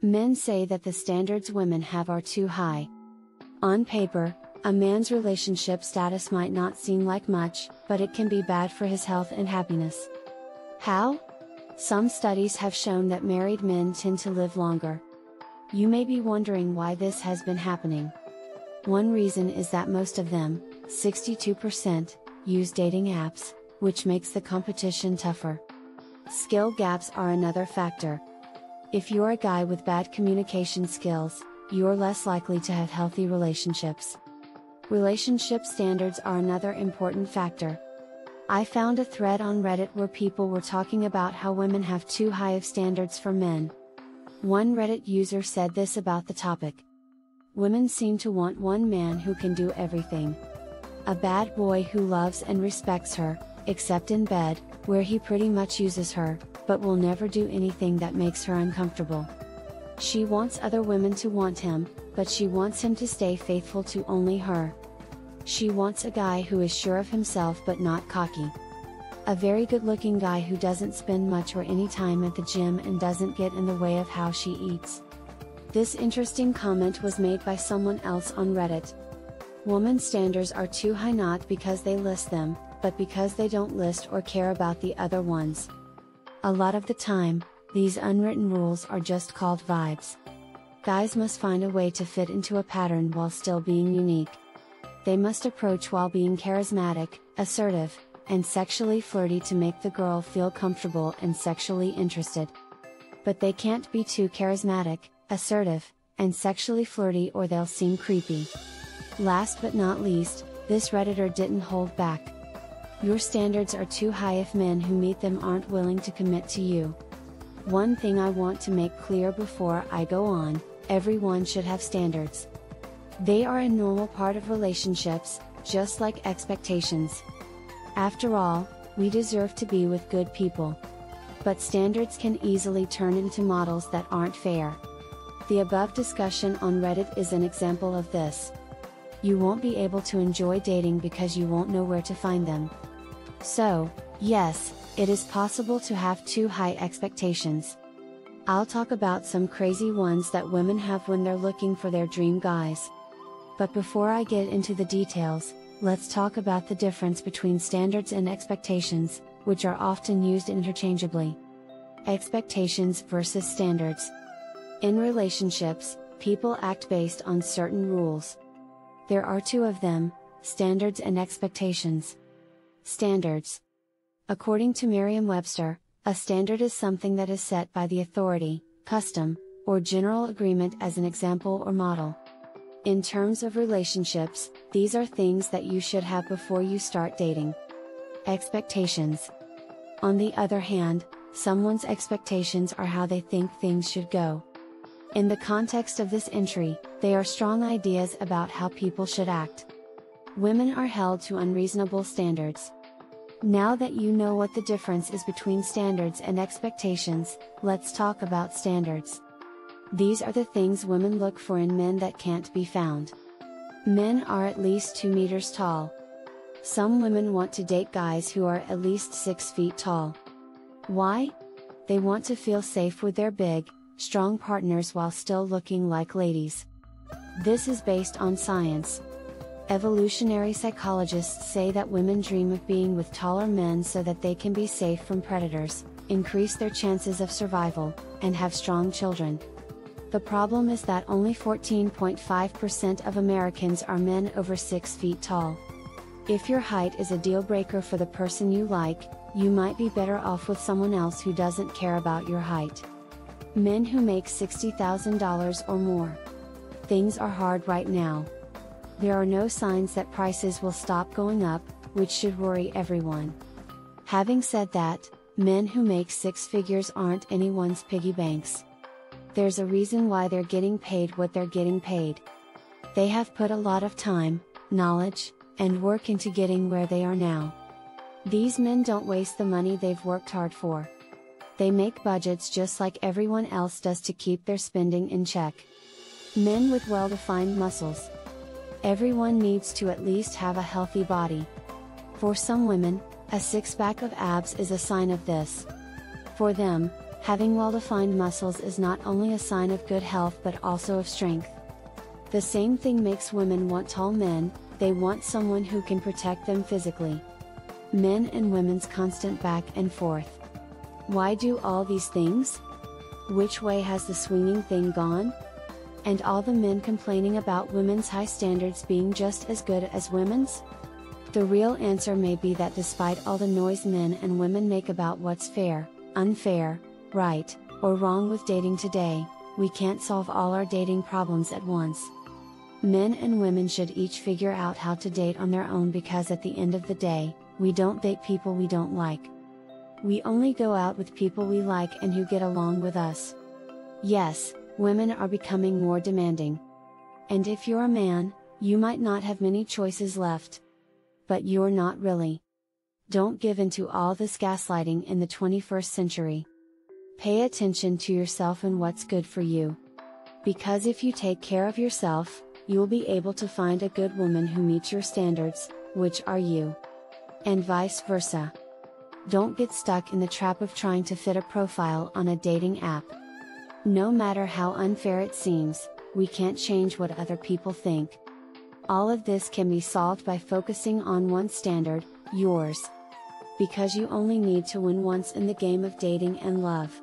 Men say that the standards women have are too high. On paper, a man's relationship status might not seem like much, but it can be bad for his health and happiness. How? Some studies have shown that married men tend to live longer. You may be wondering why this has been happening. One reason is that most of them, 62%, use dating apps, which makes the competition tougher. Skill gaps are another factor. If you're a guy with bad communication skills, you're less likely to have healthy relationships. Relationship standards are another important factor. I found a thread on Reddit where people were talking about how women have too high of standards for men. One Reddit user said this about the topic. Women seem to want one man who can do everything. A bad boy who loves and respects her, except in bed, where he pretty much uses her, but will never do anything that makes her uncomfortable. She wants other women to want him, but she wants him to stay faithful to only her. She wants a guy who is sure of himself but not cocky. A very good-looking guy who doesn't spend much or any time at the gym and doesn't get in the way of how she eats. This interesting comment was made by someone else on Reddit. Women's standards are too high not because they list them, but because they don't list or care about the other ones. A lot of the time, these unwritten rules are just called vibes. Guys must find a way to fit into a pattern while still being unique. They must approach while being charismatic, assertive, and sexually flirty to make the girl feel comfortable and sexually interested. But they can't be too charismatic, assertive, and sexually flirty or they'll seem creepy. Last but not least, this Redditor didn't hold back. Your standards are too high if men who meet them aren't willing to commit to you. One thing I want to make clear before I go on, everyone should have standards. They are a normal part of relationships, just like expectations. After all, we deserve to be with good people. But standards can easily turn into models that aren't fair. The above discussion on Reddit is an example of this. You won't be able to enjoy dating because you won't know where to find them. So, yes, it is possible to have too high expectations. I'll talk about some crazy ones that women have when they're looking for their dream guys. But before I get into the details, let's talk about the difference between standards and expectations, which are often used interchangeably. Expectations versus standards. In relationships, people act based on certain rules. There are two of them, standards and expectations. Standards. According to Merriam-Webster, a standard is something that is set by the authority, custom, or general agreement as an example or model. In terms of relationships, these are things that you should have before you start dating. Expectations. On the other hand, someone's expectations are how they think things should go. In the context of this entry, they are strong ideas about how people should act. Women are held to unreasonable standards. Now that you know what the difference is between standards and expectations, let's talk about standards. These are the things women look for in men that can't be found. Men are at least 2 meters tall. Some women want to date guys who are at least 6 feet tall. Why? They want to feel safe with their big, strong partners while still looking like ladies. This is based on science. Evolutionary psychologists say that women dream of being with taller men so that they can be safe from predators, increase their chances of survival, and have strong children. The problem is that only 14.5% of Americans are men over 6 feet tall. If your height is a deal breaker for the person you like, you might be better off with someone else who doesn't care about your height. Men who make $60,000 or more. Things are hard right now. There are no signs that prices will stop going up, which should worry everyone. Having said that, men who make 6 figures aren't anyone's piggy banks. There's a reason why they're getting paid what they're getting paid. They have put a lot of time, knowledge, and work into getting where they are now. These men don't waste the money they've worked hard for. They make budgets just like everyone else does to keep their spending in check. Men with well-defined muscles. Everyone needs to at least have a healthy body. For some women, a six-pack of abs is a sign of this. For them, Having well-defined muscles is not only a sign of good health but also of strength. The same thing makes women want tall men, they want someone who can protect them physically. Men and women's constant back and forth. Why do all these things? Which way has the swinging thing gone? And all the men complaining about women's high standards being just as good as women's? The real answer may be that despite all the noise men and women make about what's fair, unfair, right, or wrong with dating today, we can't solve all our dating problems at once. Men and women should each figure out how to date on their own, because at the end of the day, we don't date people we don't like. We only go out with people we like and who get along with us. Yes, women are becoming more demanding. And if you're a man, you might not have many choices left. But you're not really. Don't give in to all this gaslighting in the 21st century. Pay attention to yourself and what's good for you. Because if you take care of yourself, you'll be able to find a good woman who meets your standards, which are you. And vice versa. Don't get stuck in the trap of trying to fit a profile on a dating app. No matter how unfair it seems, we can't change what other people think. All of this can be solved by focusing on one standard, yours. Because you only need to win once in the game of dating and love.